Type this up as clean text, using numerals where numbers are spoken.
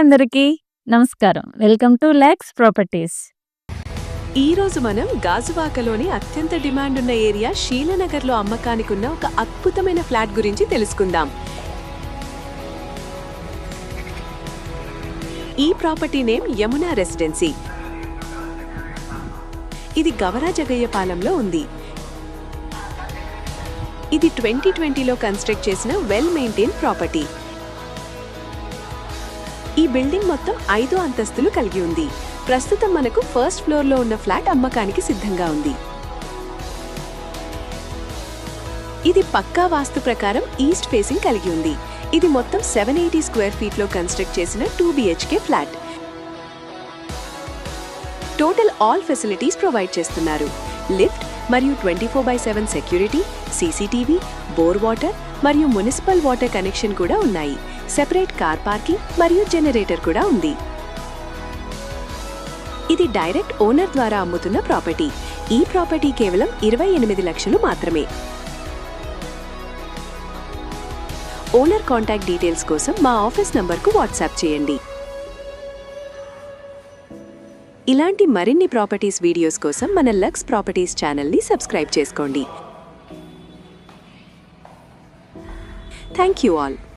అందరికీ నమస్కారం. Welcome to lakhs properties. ఈ రోజు మనం గాజువాకలోని అత్యంత డిమాండ్ ఉన్న ఏరియా శీలనగర్లో అమ్మకానికి ఉన్న ఒక అద్భుతమైన ఫ్లాట్ గురించి తెలుసుకుందాం. ఈ ప్రాపర్టీ నేమ్ యమునా రెసిడెన్సీ. ఇది గవరాజగయ్యపాలెంలో ఉంది. ఇది 2020లో కన్స్ట్రక్ట్ చేసిన వెల్ మెయింటైన్ ప్రాపర్టీ. ఈ బిల్డింగ్ మొత్తం 5 అంతస్తులు కలిగి ఉంది. ప్రస్తుతం మనకు ఫస్ట్ ఫ్లోర్లో ఉన్న ఫ్లాట్ అమ్మకానికి సిద్ధంగా ఉంది. ఇది పక్కా వాస్తు ప్రకారం ఈస్ట్ ఫేసింగ్ కలిగి ఉంది. ఇది మొత్తం 780 స్క్వేర్ ఫీట్లో కన్స్ట్రక్ట్ చేసిన 2 BHK flat. Total all facilities provide చేస్తున్నారు. లిఫ్ట్ మరియు 24/7 సెక్యూరిటీ, CCTV, బోర్ వాటర్ మరియు మున్సిపల్ వాటర్ కనెక్షన్ కూడా ఉన్నాయి. సెపరేట్ కార్ పార్కింగ్ మరియు జనరేటర్ కూడా ఉంది. ఇది డైరెక్ట్ ఓనర్ ద్వారా అమ్ముతున్న ప్రాపర్టీ. ఈ ప్రాపర్టీ కేవలం 28 లక్షలు మాత్రమే. ఓనర్ కాంటాక్ట్ డీటెయిల్స్ కోసం మా ఆఫీస్ నంబర్కు వాట్సాప్ చేయండి. ఇలాంటి మరిన్ని ప్రాపర్టీస్ వీడియోస్ కోసం మన లక్స్ ప్రాపర్టీస్ ఛానల్ని సబ్స్క్రైబ్ చేసుకోండి. Thank you all.